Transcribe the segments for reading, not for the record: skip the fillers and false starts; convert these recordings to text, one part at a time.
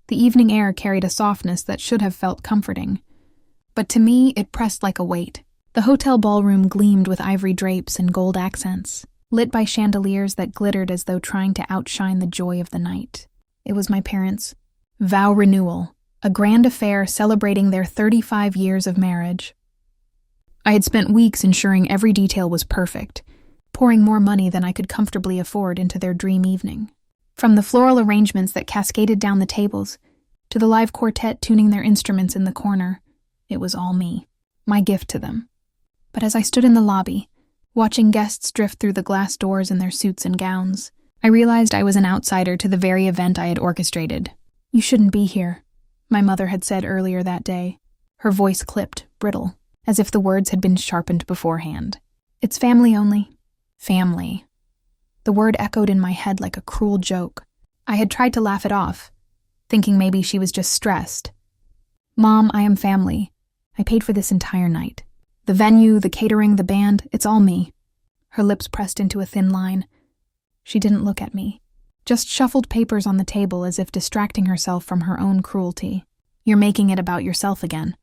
The evening air carried a softness that should have felt comforting. But to me, it pressed like a weight. The hotel ballroom gleamed with ivory drapes and gold accents, lit by chandeliers that glittered as though trying to outshine the joy of the night. It was my parents' vow renewal, a grand affair celebrating their 35 years of marriage. I had spent weeks ensuring every detail was perfect, pouring more money than I could comfortably afford into their dream evening. From the floral arrangements that cascaded down the tables, to the live quartet tuning their instruments in the corner, it was all me, my gift to them. But as I stood in the lobby, watching guests drift through the glass doors in their suits and gowns, I realized I was an outsider to the very event I had orchestrated. "You shouldn't be here," my mother had said earlier that day, her voice clipped, brittle, as if the words had been sharpened beforehand. "It's family only." Family. The word echoed in my head like a cruel joke. I had tried to laugh it off, thinking maybe she was just stressed. "Mom, I am family. I paid for this entire night. The venue, the catering, the band, it's all me." Her lips pressed into a thin line. She didn't look at me, just shuffled papers on the table as if distracting herself from her own cruelty. "You're making it about yourself again.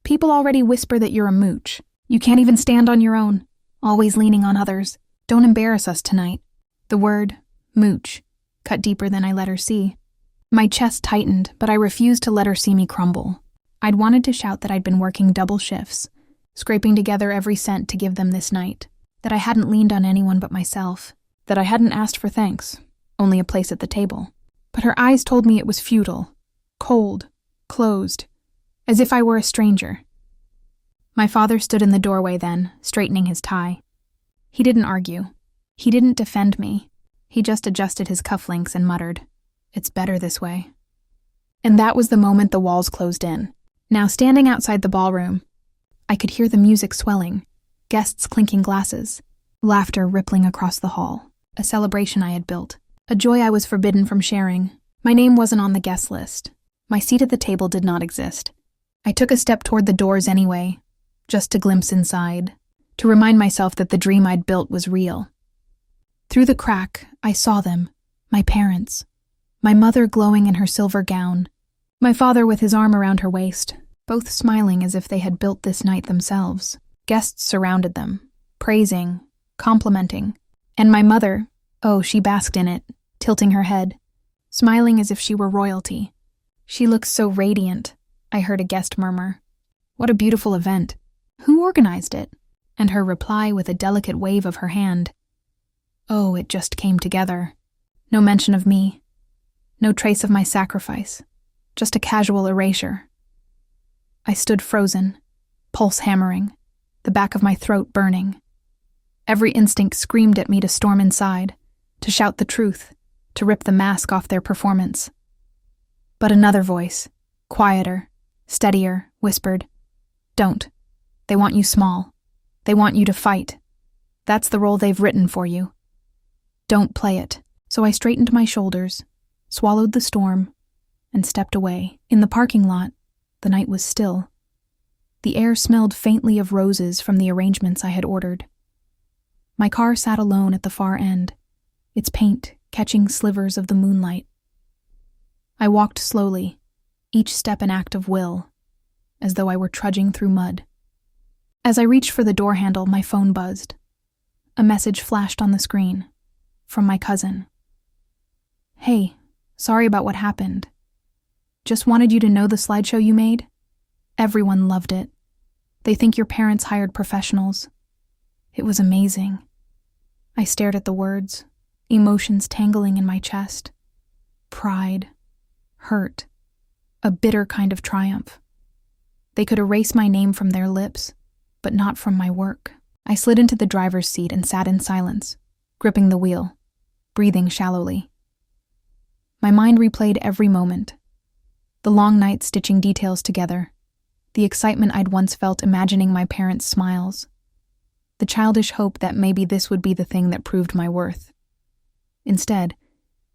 People already whisper that you're a mooch. You can't even stand on your own, always leaning on others. Don't embarrass us tonight." The word, mooch, cut deeper than I let her see. My chest tightened, but I refused to let her see me crumble. I'd wanted to shout that I'd been working double shifts, scraping together every cent to give them this night, that I hadn't leaned on anyone but myself, that I hadn't asked for thanks, only a place at the table. But her eyes told me it was futile, cold, closed, as if I were a stranger. My father stood in the doorway then, straightening his tie. He didn't argue. He didn't defend me. He just adjusted his cufflinks and muttered, "It's better this way." And that was the moment the walls closed in. Now standing outside the ballroom, I could hear the music swelling, guests clinking glasses, laughter rippling across the hall, a celebration I had built, a joy I was forbidden from sharing. My name wasn't on the guest list. My seat at the table did not exist. I took a step toward the doors anyway, just to glimpse inside, to remind myself that the dream I'd built was real. Through the crack, I saw them, my parents, my mother glowing in her silver gown, my father with his arm around her waist, both smiling as if they had built this night themselves. Guests surrounded them, praising, complimenting, and my mother, oh, she basked in it, tilting her head, smiling as if she were royalty. "She looks so radiant," I heard a guest murmur. "What a beautiful event. Who organized it?" And her reply with a delicate wave of her hand. Oh, it just came together. No mention of me. No trace of my sacrifice. Just a casual erasure. I stood frozen, pulse hammering, the back of my throat burning. Every instinct screamed at me to storm inside, to shout the truth, to rip the mask off their performance. But another voice, quieter, steadier, whispered, "Don't. They want you small. They want you to fight. That's the role they've written for you. Don't play it." So I straightened my shoulders, swallowed the storm, and stepped away. In the parking lot, the night was still. The air smelled faintly of roses from the arrangements I had ordered. My car sat alone at the far end, its paint catching slivers of the moonlight. I walked slowly, each step an act of will, as though I were trudging through mud. As I reached for the door handle, my phone buzzed. A message flashed on the screen, from my cousin. "Hey, sorry about what happened. Just wanted you to know the slideshow you made. Everyone loved it. They think your parents hired professionals. It was amazing." I stared at the words, emotions tangling in my chest. Pride, hurt, a bitter kind of triumph. They could erase my name from their lips, but not from my work. I slid into the driver's seat and sat in silence, gripping the wheel, breathing shallowly. My mind replayed every moment. The long night stitching details together, the excitement I'd once felt imagining my parents' smiles, the childish hope that maybe this would be the thing that proved my worth. Instead,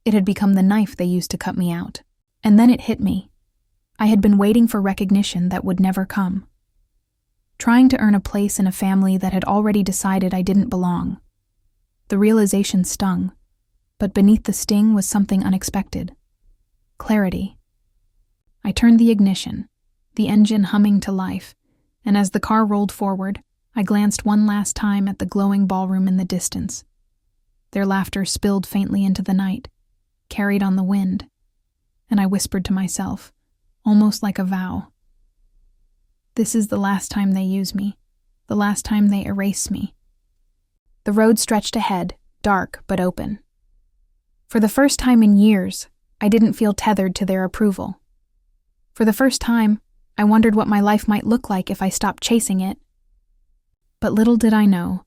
it had become the knife they used to cut me out. And then it hit me. I had been waiting for recognition that would never come. Trying to earn a place in a family that had already decided I didn't belong. The realization stung, but beneath the sting was something unexpected. Clarity. I turned the ignition, the engine humming to life, and as the car rolled forward, I glanced one last time at the glowing ballroom in the distance. Their laughter spilled faintly into the night, carried on the wind, and I whispered to myself, almost like a vow, "This is the last time they use me, the last time they erase me." The road stretched ahead, dark but open. For the first time in years, I didn't feel tethered to their approval. For the first time, I wondered what my life might look like if I stopped chasing it. But little did I know,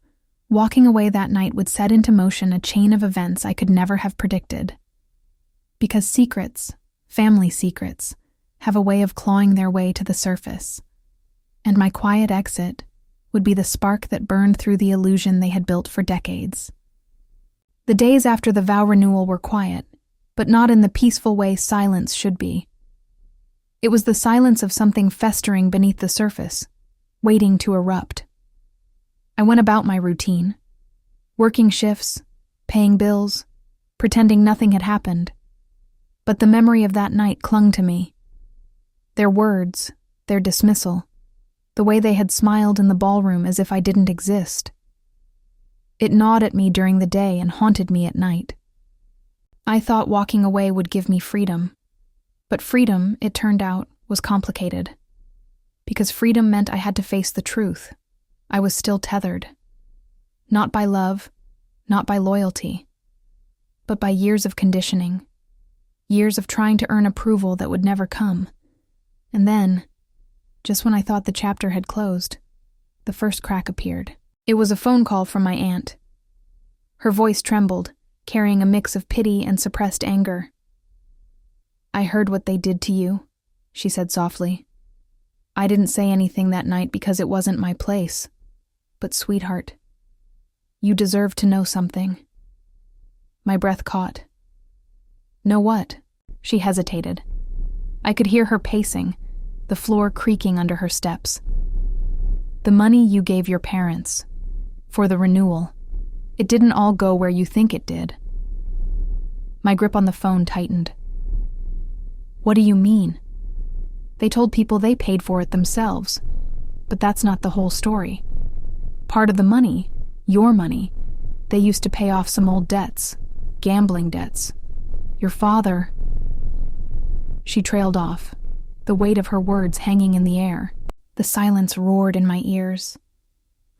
walking away that night would set into motion a chain of events I could never have predicted. Because secrets, family secrets, have a way of clawing their way to the surface. And my quiet exit would be the spark that burned through the illusion they had built for decades. The days after the vow renewal were quiet, but not in the peaceful way silence should be. It was the silence of something festering beneath the surface, waiting to erupt. I went about my routine, working shifts, paying bills, pretending nothing had happened. But the memory of that night clung to me. Their words, their dismissal, the way they had smiled in the ballroom as if I didn't exist. It gnawed at me during the day and haunted me at night. I thought walking away would give me freedom. But freedom, it turned out, was complicated. Because freedom meant I had to face the truth. I was still tethered. Not by love, not by loyalty, but by years of conditioning. Years of trying to earn approval that would never come. And then, just when I thought the chapter had closed, the first crack appeared. It was a phone call from my aunt. Her voice trembled, carrying a mix of pity and suppressed anger. "I heard what they did to you," she said softly. "I didn't say anything that night because it wasn't my place. But sweetheart, you deserve to know something." My breath caught. "Know what?" She hesitated. I could hear her pacing, the floor creaking under her steps. "The money you gave your parents, for the renewal, it didn't all go where you think it did." My grip on the phone tightened. "What do you mean?" "They told people they paid for it themselves. But that's not the whole story. Part of the money, your money, they used to pay off some old debts, gambling debts. Your father..." She trailed off, the weight of her words hanging in the air. The silence roared in my ears.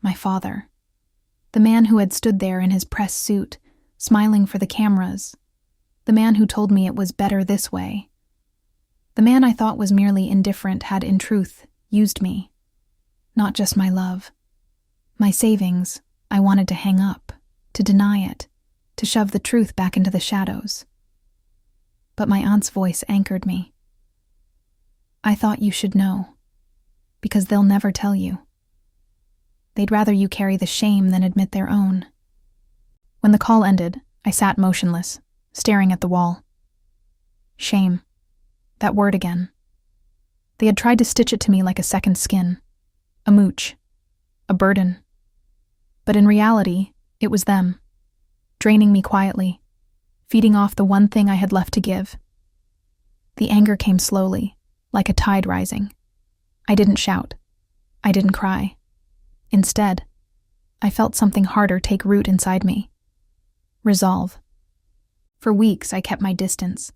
My father. The man who had stood there in his press suit, smiling for the cameras. The man who told me it was better this way. The man I thought was merely indifferent had, in truth, used me. Not just my love. My savings, I wanted to hang up, to deny it, to shove the truth back into the shadows. But my aunt's voice anchored me. "I thought you should know, because they'll never tell you. They'd rather you carry the shame than admit their own." When the call ended, I sat motionless, staring at the wall. Shame. That word again. They had tried to stitch it to me like a second skin, a mooch, a burden. But in reality, it was them, draining me quietly, feeding off the one thing I had left to give. The anger came slowly, like a tide rising. I didn't shout. I didn't cry. Instead, I felt something harder take root inside me. Resolve. For weeks, I kept my distance.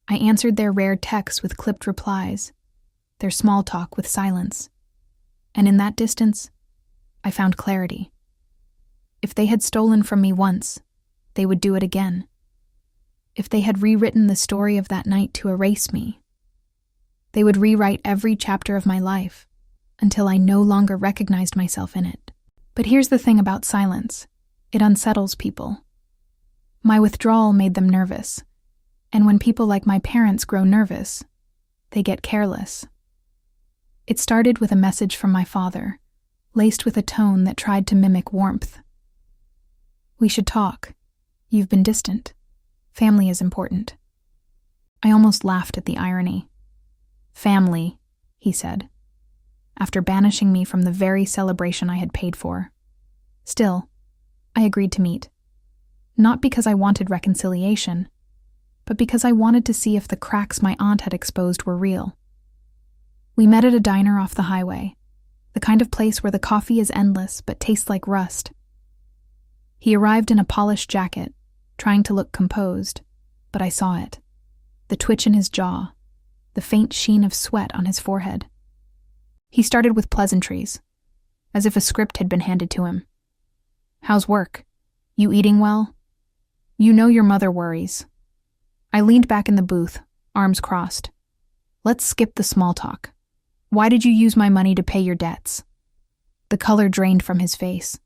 I answered their rare texts with clipped replies, their small talk with silence. And in that distance, I found clarity. If they had stolen from me once, they would do it again. If they had rewritten the story of that night to erase me, they would rewrite every chapter of my life until I no longer recognized myself in it. But here's the thing about silence. It unsettles people. My withdrawal made them nervous. And when people like my parents grow nervous, they get careless. It started with a message from my father, laced with a tone that tried to mimic warmth. "We should talk. You've been distant. Family is important." I almost laughed at the irony. "Family," he said, after banishing me from the very celebration I had paid for. Still, I agreed to meet. Not because I wanted reconciliation, but because I wanted to see if the cracks my aunt had exposed were real. We met at a diner off the highway, the kind of place where the coffee is endless but tastes like rust. He arrived in a polished jacket, trying to look composed, but I saw it. The twitch in his jaw, the faint sheen of sweat on his forehead. He started with pleasantries, as if a script had been handed to him. "How's work? You eating well? You know your mother worries." I leaned back in the booth, arms crossed. "Let's skip the small talk. Why did you use my money to pay your debts?" The color drained from his face.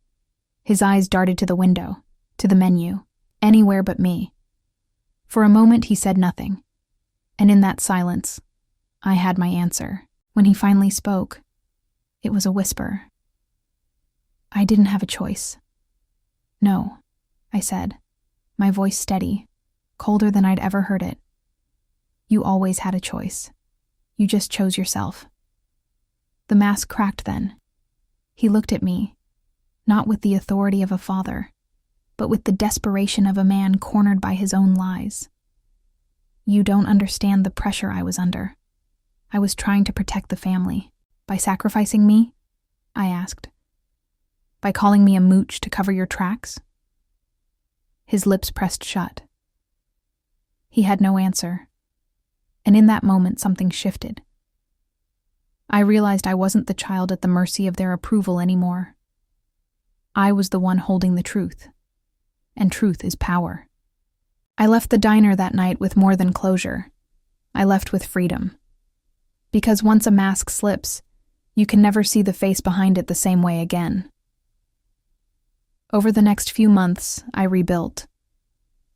His eyes darted to the window, to the menu, anywhere but me. For a moment he said nothing, and in that silence, I had my answer. When he finally spoke, it was a whisper. "I didn't have a choice." "No," I said, my voice steady, colder than I'd ever heard it. "You always had a choice. You just chose yourself." The mask cracked then. He looked at me, not with the authority of a father, but with the desperation of a man cornered by his own lies. "You don't understand the pressure I was under. I was trying to protect the family. By sacrificing me?" I asked. "By calling me a mooch to cover your tracks?" His lips pressed shut. He had no answer, and in that moment something shifted. I realized I wasn't the child at the mercy of their approval anymore. I was the one holding the truth, and truth is power. I left the diner that night with more than closure. I left with freedom. Because once a mask slips, you can never see the face behind it the same way again. Over the next few months, I rebuilt.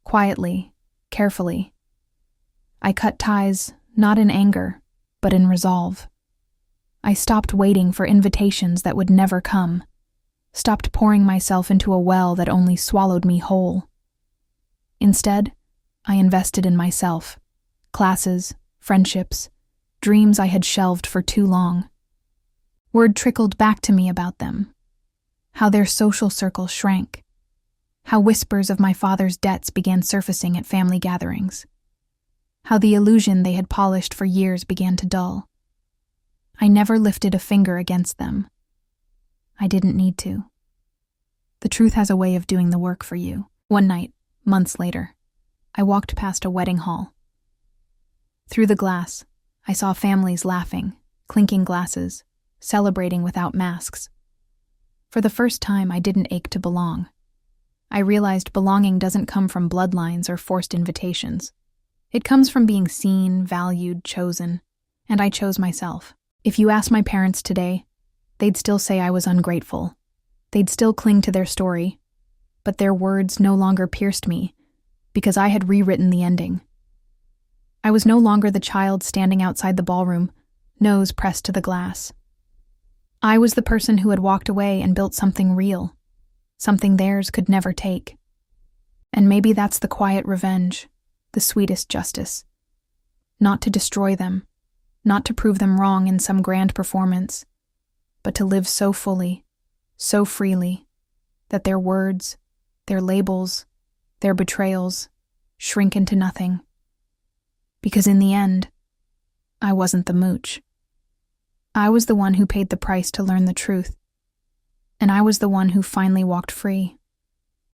Quietly, carefully. I cut ties, not in anger, but in resolve. I stopped waiting for invitations that would never come, stopped pouring myself into a well that only swallowed me whole. Instead, I invested in myself, classes, friendships, dreams I had shelved for too long. Word trickled back to me about them, how their social circle shrank, how whispers of my father's debts began surfacing at family gatherings, how the illusion they had polished for years began to dull. I never lifted a finger against them. I didn't need to. The truth has a way of doing the work for you. One night, months later, I walked past a wedding hall. Through the glass, I saw families laughing, clinking glasses, celebrating without masks. For the first time, I didn't ache to belong. I realized belonging doesn't come from bloodlines or forced invitations. It comes from being seen, valued, chosen, and I chose myself. If you ask my parents today, they'd still say I was ungrateful. They'd still cling to their story, but their words no longer pierced me because I had rewritten the ending. I was no longer the child standing outside the ballroom, nose pressed to the glass. I was the person who had walked away and built something real, something theirs could never take. And maybe that's the quiet revenge, the sweetest justice. Not to destroy them, not to prove them wrong in some grand performance, but to live so fully, so freely, that their words, their labels, their betrayals shrink into nothing. Because in the end, I wasn't the mooch. I was the one who paid the price to learn the truth, and I was the one who finally walked free.